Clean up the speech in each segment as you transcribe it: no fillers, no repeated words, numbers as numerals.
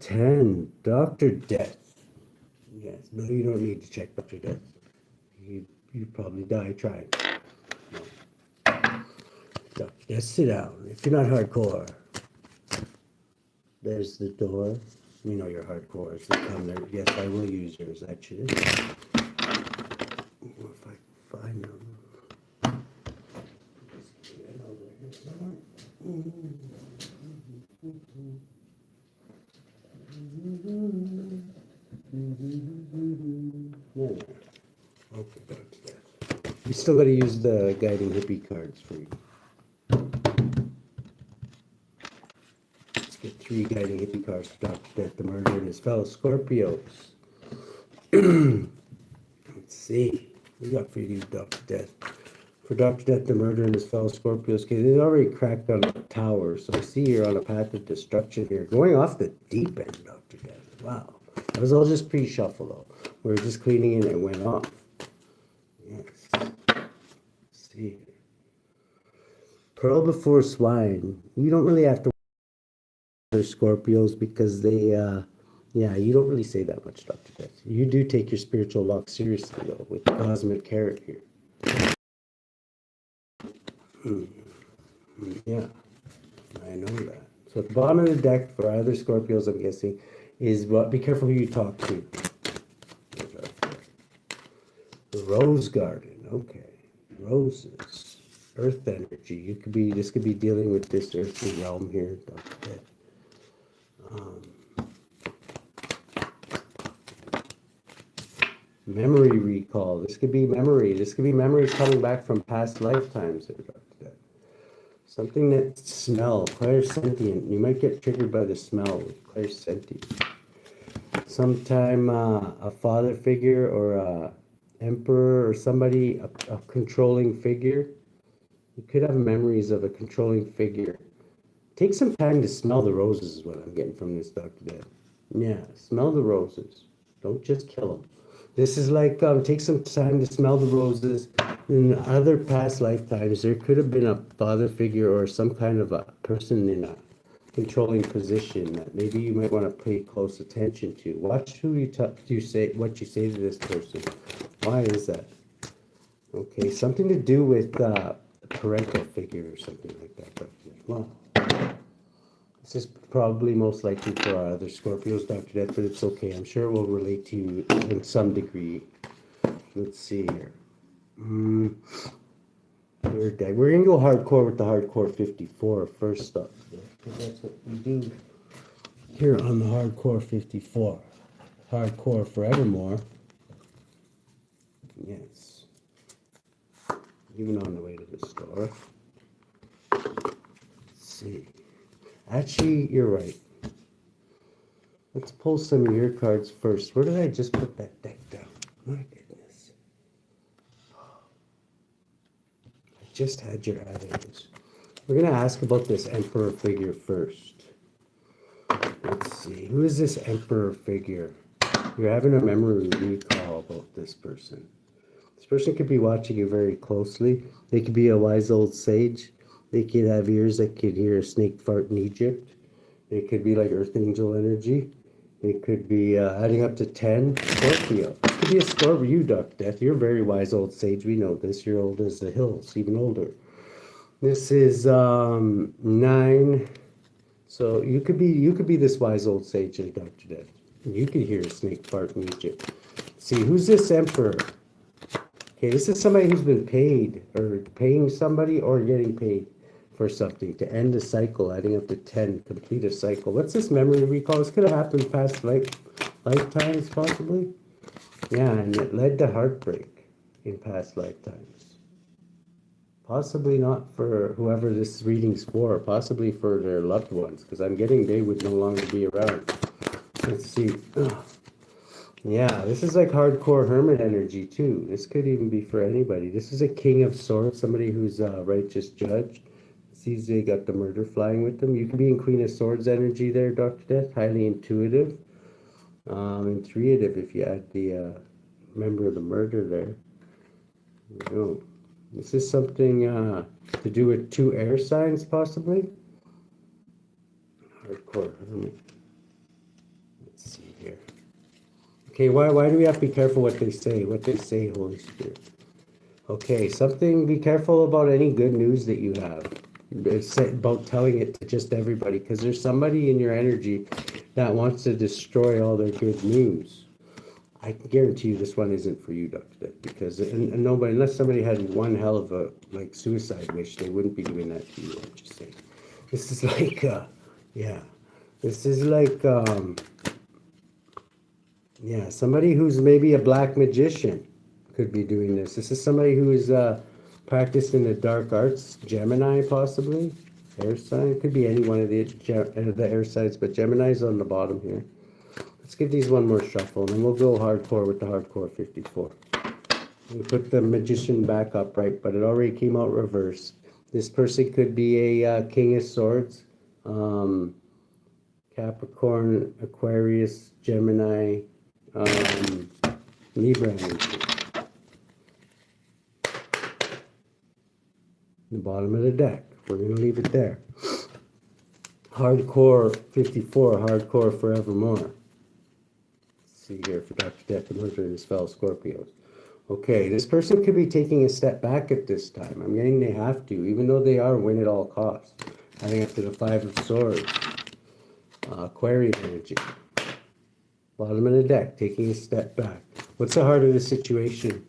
10, Dr. Death. Yes, no, you don't need to check Dr. Death. You probably die trying. No. Dr. Death, sit down. If you're not hardcore, there's the door. You know you're hardcore. So come there. Yes, I will use yours, actually. If I find them. Okay, Dr. Death. We still got to use the guiding hippie cards for you. Let's get 3 guiding hippie cards for Dr. Death, the murderer, and his fellow Scorpios. Let's see. What we got for you, Dr. Death? For Dr. Death, the murderer, and his fellow Scorpios, okay, they already cracked on a tower, so I see you're on a path of destruction here. Going off the deep end, Dr. Death. Wow. That was all just pre-shuffle, though. We were just cleaning it and it went off. Yes. Let's see. Pearl before swine. You don't really have to worry about Scorpios because they, yeah, you don't really say that much, Dr. Death. You do take your spiritual walk seriously, though, with the cosmic carrot here. Yeah, I know that. So at the bottom of the deck for other Scorpios, I'm guessing, is what. Be careful who you talk to. The Rose Garden. Okay, roses, Earth energy. You could be. This could be dealing with this earthly realm here, Dr. Death. Memory recall. This could be memory. This could be memories coming back from past lifetimes. Something that smells, clairsentient. You might get triggered by the smell, clairsentient. Sometime a father figure or a emperor or somebody, a controlling figure. You could have memories of a controlling figure. Take some time to smell the roses is what I'm getting from this, Dr. Death. Yeah, smell the roses. Don't just kill them. This is like, take some time to smell the roses. In other past lifetimes, there could have been a father figure or some kind of a person in a controlling position that maybe you might want to pay close attention to. Watch who you say, what you say to this person. Why is that? Okay, something to do with a parental figure or something like that. Well, this is probably most likely for our other Scorpios, Dr. Death, but it's okay. I'm sure it will relate to you in some degree. Let's see here. We're going to go hardcore with the Hardcore 54 first up. That's what we do here on the Hardcore 54. Hardcore forevermore. Yes. Even on the way to the store. Let's see. Actually, you're right. Let's pull some of your cards first. Where did I just put that deck down? My goodness. I just had your items. We're going to ask about this Emperor figure first. Let's see. Who is this Emperor figure? You're having a memory recall about this person. This person could be watching you very closely. They could be a wise old sage. They could have ears that could hear a snake fart in Egypt. They could be like Earth Angel energy. They could be adding up to 10. Scorpio. This could be a Scorpio. You, Duck Death. You're a very wise old sage. We know this. You're old as the hills, even older. This is 9. So you could be this wise old sage, Dr. Death. You could hear a snake fart in Egypt. See, who's this Emperor? Okay, this is somebody who's been paid, or paying somebody, or getting paid for something to end a cycle, adding up to 10, complete a cycle. What's this memory recall? This could have happened past lifetimes, possibly. Yeah, and it led to heartbreak in past lifetimes. Possibly not for whoever this reading's for, possibly for their loved ones, because I'm getting they would no longer be around. Let's see. Yeah, this is like hardcore hermit energy too. This could even be for anybody. This is a King of Swords, somebody who's a righteous judge. Sees they got the murder flying with them. You can be in Queen of Swords energy there, Dr. Death. Highly intuitive. Intuitive if you add the member of the murder there. There we go. This is something to do with 2 air signs, possibly. Hardcore hermit. here. Okay, why do we have to be careful what they say? What they say, Holy Spirit. Okay, be careful about any good news that you have. It's about telling it to just everybody, because there's somebody in your energy that wants to destroy all their good news. I can guarantee you this one isn't for you, Dr. Dick, because and nobody, unless somebody had one hell of a suicide wish, they wouldn't be doing that to you. I'm just saying. This is like, yeah, this is like, yeah, somebody who's maybe a black magician could be doing this. This is somebody who is practicing the dark arts, Gemini possibly, air sign. Could be any one of the air signs, but Gemini's on the bottom here. Let's give these one more shuffle, and then we'll go hardcore with the hardcore 54. We put the magician back upright, but it already came out reversed. This person could be a King of Swords, Capricorn, Aquarius, Gemini, Libra energy. The bottom of the deck. We're going to leave it there. Hardcore 54, hardcore forevermore. See here for Dr. Death and Hunter and his fellow Scorpios. Okay, this person could be taking a step back at this time. I'm getting they have to, even though they are win at all costs. Heading up to the Five of Swords. Aquarian energy. Bottom of the deck, taking a step back. What's the heart of the situation?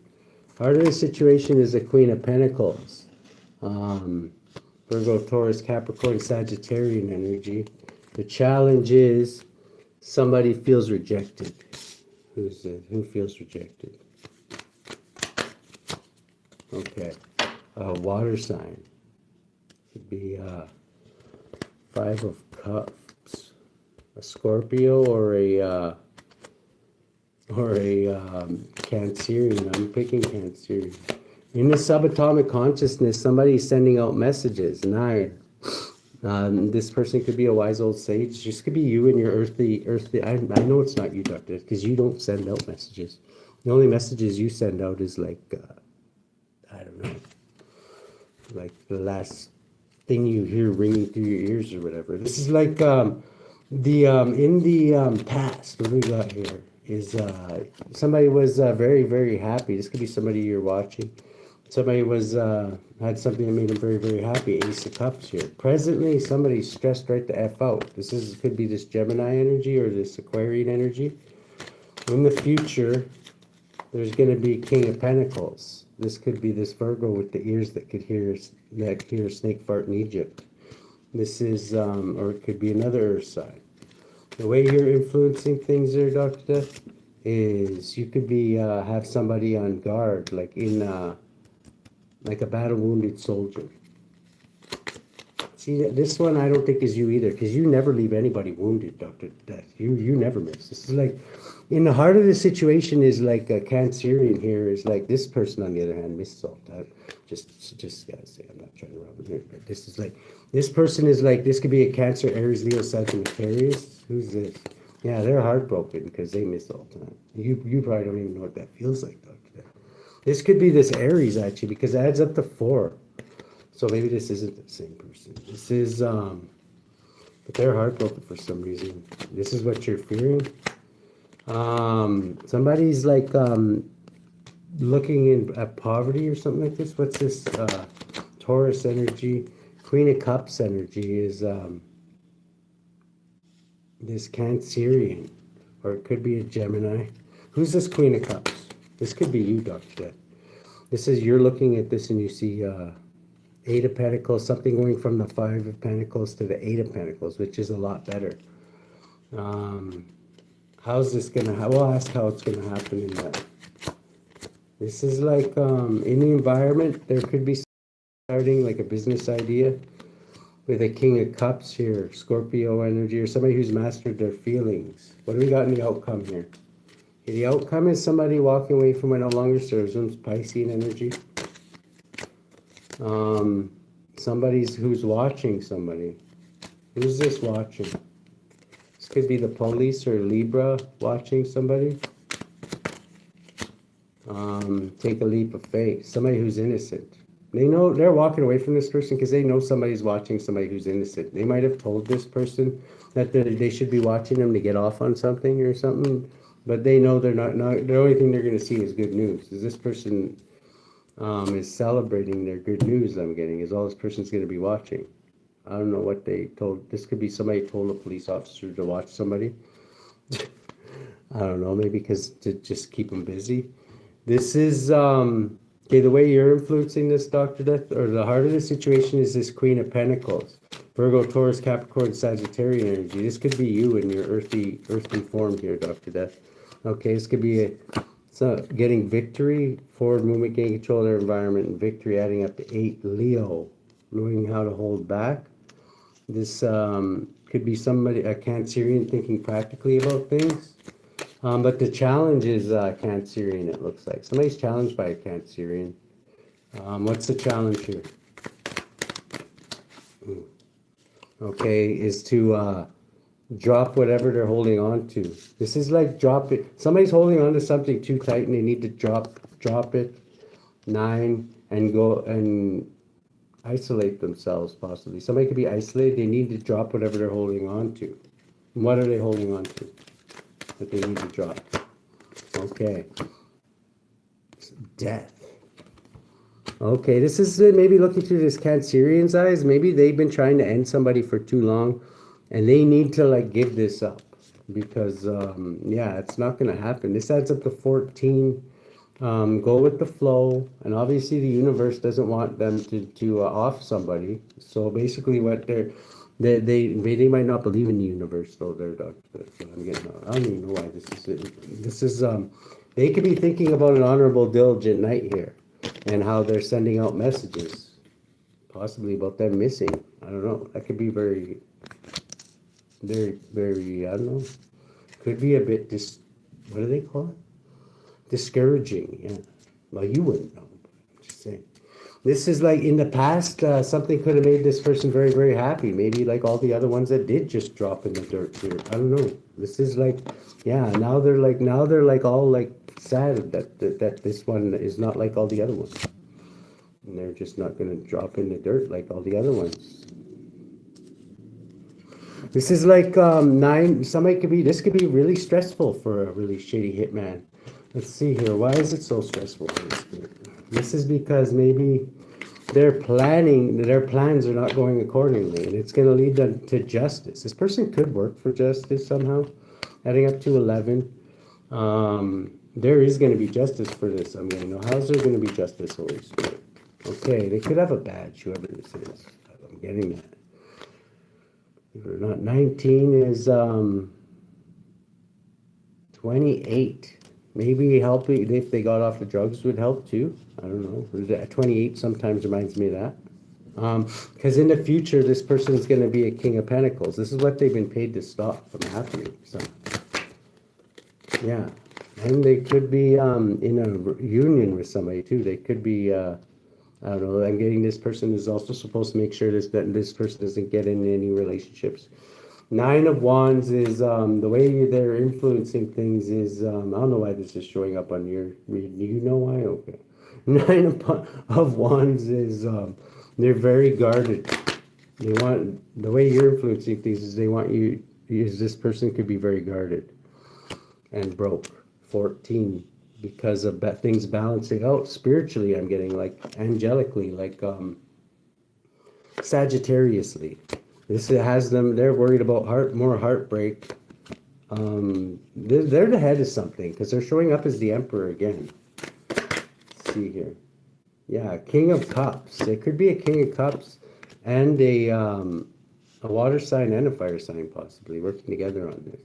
Heart of the situation is the Queen of Pentacles. Virgo, Taurus, Capricorn, Sagittarian energy. The challenge is somebody feels rejected. Who feels rejected? Okay. Water sign. Could be Five of Cups. A Scorpio or a Cancerian. I'm picking Cancerian. In the subatomic consciousness, somebody's sending out messages. Nine. This person could be a wise old sage. This could be you and your earthly. I know it's not you, Doctor, because you don't send out messages. The only messages you send out is like, I don't know, like the last thing you hear ringing through your ears or whatever. This is like in the past. What do we got here? Is somebody was very, very happy. This could be somebody you're watching. Somebody was had something that made them very, very happy. Ace of Cups here. Presently, somebody's stressed right the F out. Could be this Gemini energy or this Aquarian energy. In the future, there's going to be King of Pentacles. This could be this Virgo with the ears that hear a snake fart in Egypt. This is, or it could be another Earth sign. The way you're influencing things there, Dr. Death, is you could be have somebody on guard, like in like a battle wounded soldier. See, this one I don't think is you either, because you never leave anybody wounded, Dr. Death. You never miss. This is like, in the heart of the situation is like a Cancerian here is like this person, on the other hand, misses all that. Just gotta say, I'm not trying to rub it here, but this is like, this person is like, this could be a Cancer, Aries, Leo, Sagittarius. Who's this? Yeah, they're heartbroken because they miss all the time. You probably don't even know what that feels like, Dr. Death. This could be this Aries, actually, because it adds up to 4. So maybe this isn't the same person. This is, but they're heartbroken for some reason. This is what you're fearing. Somebody's like looking at poverty or something like this. What's this? Taurus energy, Queen of Cups energy is this Cancerian, or it could be a Gemini. Who's this Queen of Cups? This could be you, Dr. Death. This is, you're looking at this and you see 8 of Pentacles, something going from the 5 of Pentacles to the 8 of Pentacles, which is a lot better. How's this gonna happen? We'll ask how it's gonna happen in that. This is like in the environment, there could be starting like a business idea with a King of Cups here, Scorpio energy, or somebody who's mastered their feelings. What do we got in the outcome here? The outcome is somebody walking away from what no longer serves them, Piscean energy. Somebody's who's watching somebody. Who's this watching? This could be the police or Libra watching somebody. Take a leap of faith. Somebody who's innocent. They know they're walking away from this person because they know somebody's watching somebody who's innocent. They might have told this person that they should be watching them to get off on something or something, but they know they're not the only thing they're going to see is good news. Is this person is celebrating their good news I'm getting, is all this person's going to be watching. I don't know what they told. This could be somebody told a police officer to watch somebody. I don't know, maybe because to just keep them busy. This is, okay, the way you're influencing this, Dr. Death, or the heart of the situation is this Queen of Pentacles. Virgo, Taurus, Capricorn, Sagittarian energy. This could be you in your earthly form here, Dr. Death. Okay, this could be getting victory, forward movement, gaining control of their environment, and victory adding up to 8. Leo, knowing how to hold back. This could be somebody, a Cancerian, thinking practically about things. But the challenge is Cancerian, it looks like. Somebody's challenged by a Cancerian. What's the challenge here? Okay, is to drop whatever they're holding on to. This is like drop it. Somebody's holding on to something too tight and they need to drop it. 9, and go and isolate themselves, possibly. Somebody could be isolated. They need to drop whatever they're holding on to. What are they holding on to that they need to drop? Okay. Death. Okay, this is maybe looking through this Cancerian's eyes. Maybe they've been trying to end somebody for too long, and they need to like give this up because, yeah, it's not going to happen. This adds up to 14. Go with the flow, and obviously the universe doesn't want them to off somebody. So basically, what they might not believe in the universe, though. I don't even know why this is. This is they could be thinking about an honorable, diligent knight here, and how they're sending out messages, possibly about them missing. I don't know. That could be very, very, very. I don't know. Could be a bit what do they call it? Discouraging, yeah. Well, you wouldn't know, but I'm just saying. This is like in the past, something could have made this person very, very happy. Maybe like all the other ones that did just drop in the dirt here. I don't know. This is like, yeah. Now they're like all like sad that this one is not like all the other ones, and they're just not going to drop in the dirt like all the other ones. This is like 9. This could be really stressful for a really shady hitman. Let's see here. Why is it so stressful? This is because maybe their plans are not going accordingly, and it's going to lead them to justice. This person could work for justice somehow, adding up to 11. There is going to be justice for this. I'm going to know. How's there going to be justice, Holy Spirit? Okay, they could have a badge, whoever this is. I'm getting that. Or not. 19 is 28. Maybe helping if they got off the drugs would help too. I don't know. 28 sometimes reminds me of that. Because in the future, this person is going to be a King of Pentacles. This is what they've been paid to stop from happening. So, yeah. And they could be in a union with somebody too. They could be, I don't know. I'm getting this person is also supposed to make sure that this person doesn't get into any relationships. 9 of Wands is the way they're influencing things is I don't know why this is showing up on your read. You know why? Okay. 9 of Wands is they're very guarded. They want the way you're influencing things is they want you. Is this person could be very guarded and broke. 14 because of things balancing out spiritually. I'm getting like angelically, like Sagittariusly. This has them, they're worried about more heartbreak. They're the head of something because they're showing up as the Emperor again. Let's see here. Yeah, King of Cups. It could be a King of Cups and a water sign and a fire sign possibly working together on this.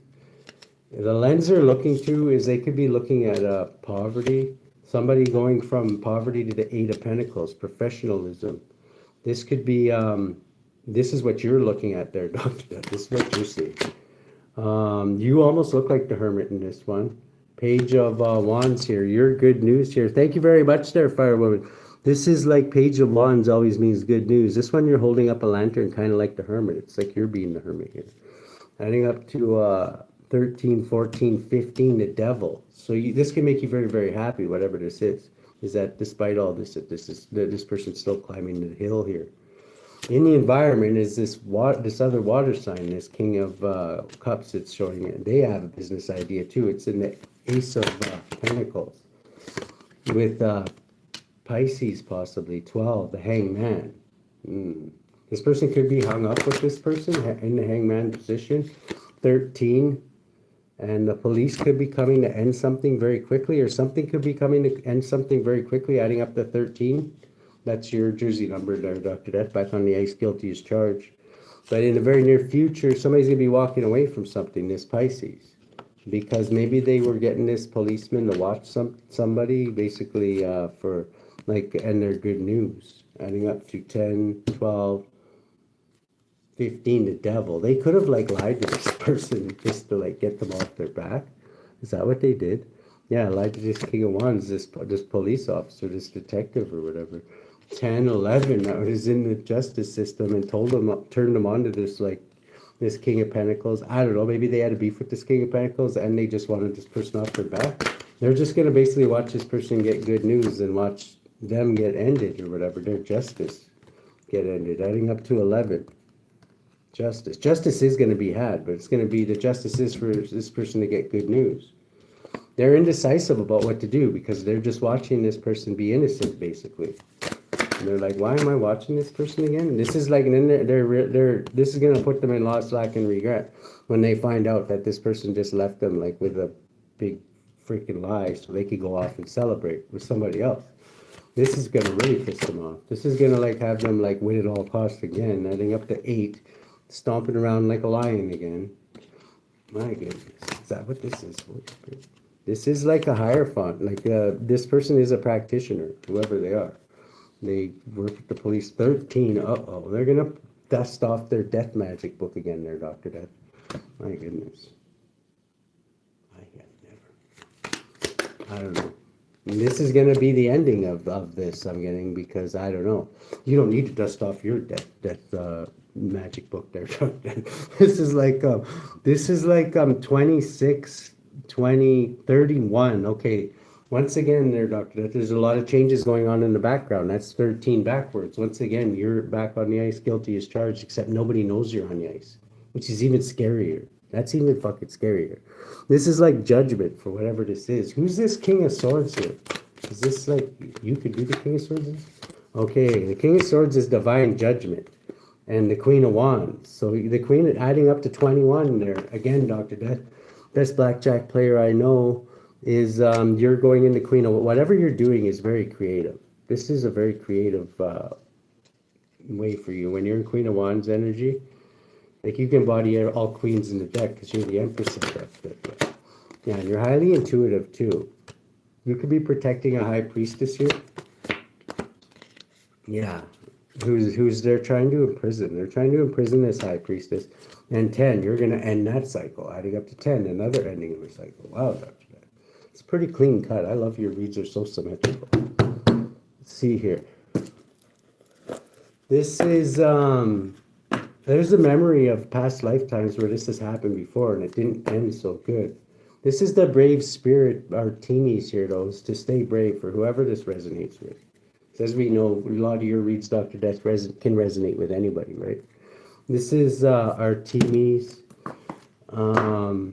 The lens they're looking through is they could be looking at poverty. Somebody going from poverty to the 8 of Pentacles, professionalism. This could be... this is what you're looking at there, Doctor. This is what you're seeing. You almost look like the Hermit in this one. Page of Wands here. Your good news here. Thank you very much there, Firewoman. This is like Page of Wands always means good news. This one you're holding up a lantern kind of like the Hermit. It's like you're being the Hermit here. Adding up to 13, 14, 15, the Devil. So this can make you very, very happy, whatever this is. is that despite all this, that this person's still climbing the hill here. In the environment is this other water sign, this King of Cups. It's showing it. They have a business idea too. It's in the Ace of Pentacles with Pisces, possibly 12, the Hangman. This person could be hung up with this person in the Hangman position. 13, and the police could be coming to end something very quickly, or something could be coming to end something very quickly, adding up to 13. That's your jersey number there, Dr. Death, back on the ice, guilty as charged. But in the very near future, somebody's going to be walking away from something, this Pisces. Because maybe they were getting this policeman to watch somebody, basically, for, like, and they're good news. Adding up to 10, 12, 15, the devil. They could have, like, lied to this person just to, like, get them off their back. Is that what they did? Yeah, lied to this King of Wands, this police officer, this detective or whatever. 10, 11, that was in the justice system and turned them on to this, like, this King of Pentacles. I don't know, maybe they had a beef with this King of Pentacles and they just wanted this person off their back. They're just going to basically watch this person get good news and watch them get ended or whatever, their justice get ended. Adding up to 11. Justice is going to be had, but it's going to be the justice is for this person to get good news. They're indecisive about what to do because they're just watching this person be innocent, basically. And they're like, why am I watching this person again? This is like, and then this is going to put them in lost, lack, and regret when they find out that this person just left them, like, with a big freaking lie so they could go off and celebrate with somebody else. This is going to really piss them off. This is going to, like, have them, like, win at all costs again, adding up to 8, stomping around like a lion again. My goodness. Is that what this is? This is like a Hierophant. Like, this person is a practitioner, whoever they are. They work with the police. 13. Uh-oh. They're going to dust off their death magic book again there, Dr. Death. My goodness. I don't know. And this is going to be the ending of this, I'm getting, because I don't know. You don't need to dust off your death magic book there, Dr. Death. This is like 26, 20, 31. Okay. Once again there, Dr. Death, there's a lot of changes going on in the background. That's 13 backwards. Once again, you're back on the ice, guilty as charged, except nobody knows you're on the ice, which is even scarier. That's even fucking scarier. This is like judgment for whatever this is. Who's this King of Swords here? Is this like, you could be the King of Swords? Okay, the King of Swords is divine judgment. And the Queen of Wands. So the Queen, adding up to 21 there. Again, Dr. Death, best blackjack player I know, is you're going into Queen of, whatever you're doing is very creative. This is a very creative way for you. When you're in Queen of Wands energy, like, you can embody all queens in the deck because you're the Empress of deck. Yeah, and you're highly intuitive too. You could be protecting a high priestess here. Yeah, who's they're trying to imprison. They're trying to imprison this high priestess. And 10, you're going to end that cycle, adding up to 10, another ending of a cycle. Wow, Dr. Death. It's a pretty clean cut. I love your reads are so symmetrical. Let's see here. This is, there's a memory of past lifetimes where this has happened before and it didn't end so good. This is the brave spirit, Artemis here, though, is to stay brave for whoever this resonates with. As we know, a lot of your reads, Dr. Death, can resonate with anybody, right? This is Artemis, the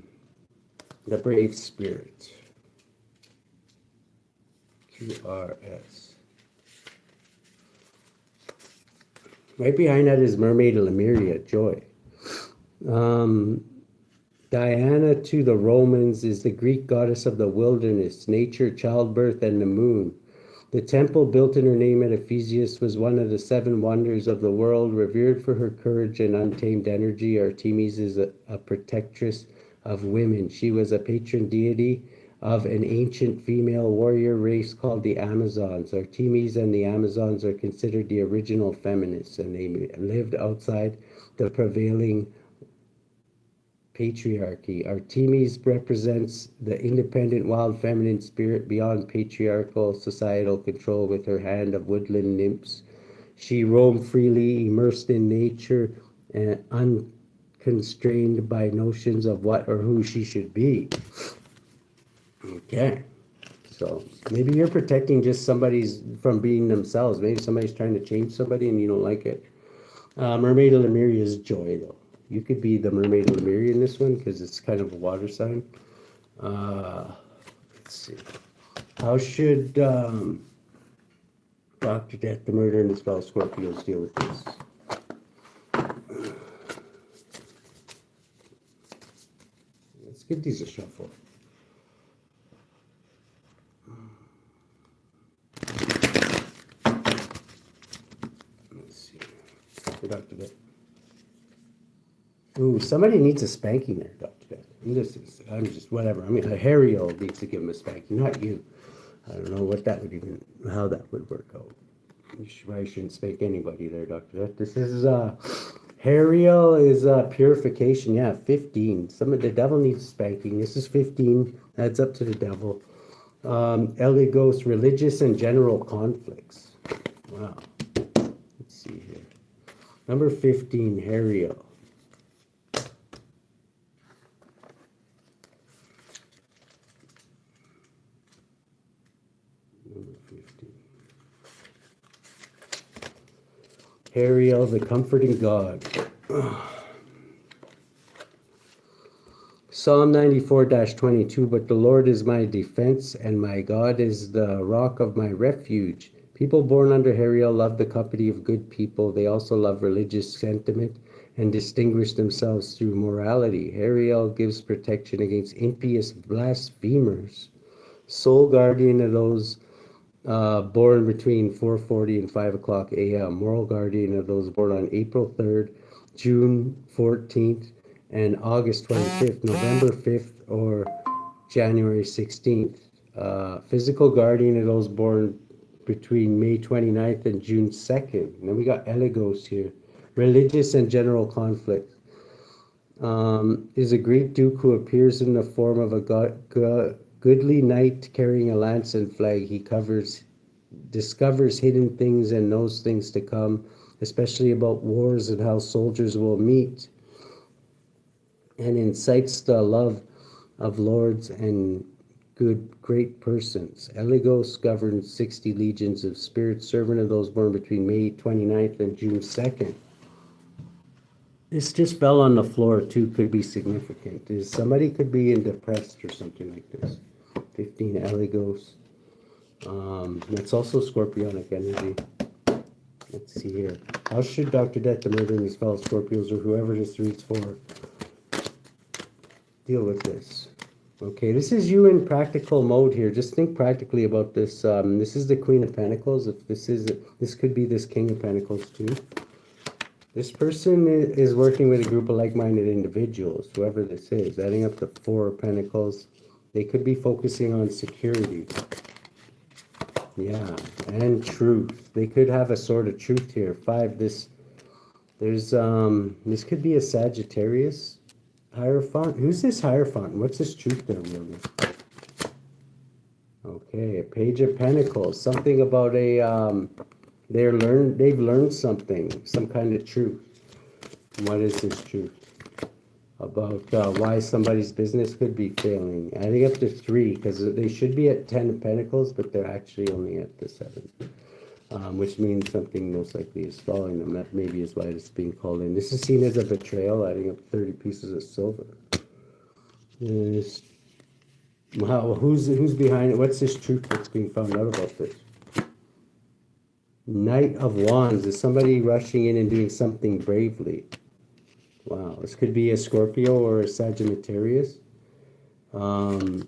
brave spirit. QRS. Right behind that is Mermaid Lemuria, Joy. Diana to the Romans is the Greek goddess of the wilderness, nature, childbirth, and the moon. The temple built in her name at Ephesus was one of the 7 wonders of the world. Revered for her courage and untamed energy, Artemis is a protectress of women. She was a patron deity of an ancient female warrior race called the Amazons. Artemis and the Amazons are considered the original feminists, and they lived outside the prevailing patriarchy. Artemis represents the independent, wild, feminine spirit beyond patriarchal societal control. With her hand of woodland nymphs, she roamed freely, immersed in nature, and unconstrained by notions of what or who she should be. Okay, So maybe you're protecting just somebody's from being themselves. Maybe somebody's trying to change somebody and you don't like it. Mermaid of Lemuria is joy, though. You could be the Mermaid of Lemuria in this one because it's kind of a water sign. Let's see. How should Dr. Death, the murder, and his fellow Scorpios deal with this? Let's give these a shuffle. Let's see. Dr. Death. Ooh, somebody needs a spanking there, Dr. Death. I'm just whatever. I mean, Hariel needs to give him a spanking, not you. I don't know what that would even, how that would work out. You probably shouldn't spank anybody there, Dr. Death. This is, Hariel is Purification. Yeah, 15. The devil needs spanking. This is 15. Adds up to the devil. Eligos, religious and general conflicts. Wow. Let's see here. Number 15, Hariel. Number 15. Hariel, the comforting God. Psalm 94-22, but the Lord is my defense, and my God is the rock of my refuge. People born under Hariel love the company of good people. They also love religious sentiment and distinguish themselves through morality. Hariel gives protection against impious blasphemers. Sole guardian of those born between 4:40 and 5 o'clock a.m. Moral guardian of those born on April 3rd, June 14th, and August 25th, November 5th, or January 16th. Physical guardian of those born between May 29th and June 2nd. And then we got Eligos here. Religious and general conflict. Is a Greek duke who appears in the form of a goodly knight carrying a lance and flag. He discovers hidden things and knows things to come, especially about wars and how soldiers will meet, and incites the love of lords and great persons. Eligos governs 60 legions of spirits, servant of those born between May 29th and June 2nd. This just fell on the floor too, could be significant. Somebody could be depressed or something like this. 15 Eligos. That's also Scorpionic energy. Let's see here. How should Dr. Death, the murder, and his fellow Scorpios, or whoever this reads for, deal with this? Okay, this is you in practical mode here. Just think practically about this. This is the Queen of Pentacles. If this could be this King of Pentacles too. This person is working with a group of like-minded individuals, whoever this is, adding up to 4 Pentacles. They could be focusing on security. Yeah, and truth. They could have a sort of truth here. 5, this could be a Sagittarius Hierophant. Who's this Hierophant? What's this truth they're wielding? Okay, a Page of Pentacles. Something about they've learned something, some kind of truth. What is this truth? About why somebody's business could be failing. Adding up to 3, because they should be at 10 of Pentacles, but they're actually only at the 7. Which means something most likely is following them. That maybe is why it's being called in. This is seen as a betrayal, adding up 30 pieces of silver. Wow, who's behind it? What's this truth that's being found out about this? Knight of Wands. Is somebody rushing in and doing something bravely? Wow, this could be a Scorpio or a Sagittarius. And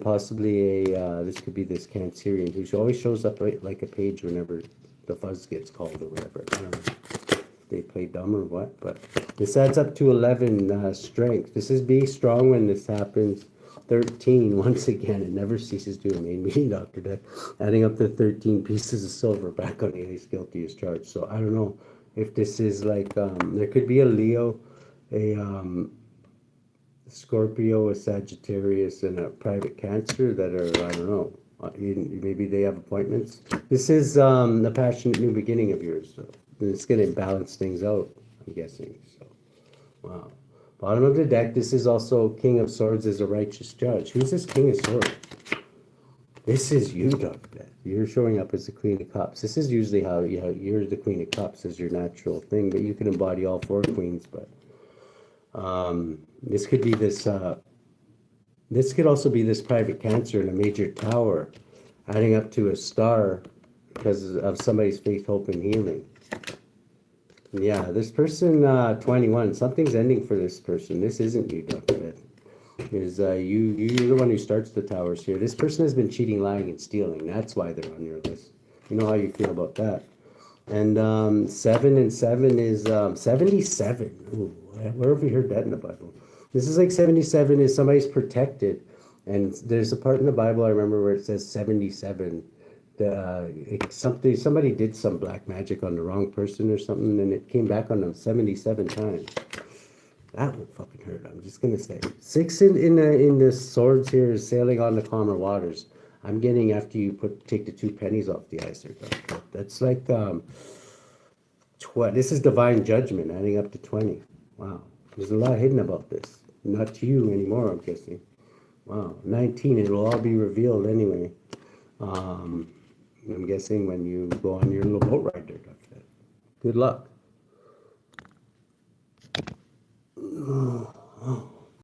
possibly this could be this Cancerian who always shows up like a page whenever the fuzz gets called or whatever. I don't know if they play dumb or what, but this adds up to 11 strength. This is being strong when this happens. 13, once again, it never ceases to amaze me, Dr. Death, adding up to 13 pieces of silver back on A's guilty as charged. So I don't know if this is like, there could be a Leo, a Scorpio, a Sagittarius, and a private Cancer that are, I don't know, maybe they have appointments. This is the passionate new beginning of yours, so it's going to balance things out, I'm guessing. So, wow. Bottom of the deck, this is also King of Swords as a righteous judge. Who's this King of Swords? This is you, Dr. Death. You're showing up as the Queen of Cups. This is usually how you're the Queen of Cups as your natural thing, but you can embody all four queens. But this could be this. This could also be this private Cancer in a major tower, adding up to a star because of somebody's faith, hope, and healing. Yeah, this person, 21. Something's ending for this person. This isn't you, Dr. Death. You're the one who starts the towers here. This person has been cheating, lying, and stealing. That's why they're on your list. You know how you feel about that. And 7 and 7 is 77. Ooh, where have we heard that in the Bible? This is like 77 is somebody's protected. And there's a part in the Bible I remember where it says 77. Somebody did some black magic on the wrong person or something, and it came back on them 77 times. That would fucking hurt. I'm just gonna say 6 in the swords here is sailing on the calmer waters. I'm getting after you take the 2 pennies off the ice there. That's like this is divine judgment adding up to 20. Wow, there's a lot hidden about this. Not to you anymore, I'm guessing. Wow, 19. It will all be revealed anyway. I'm guessing when you go on your little boat ride there. Good luck.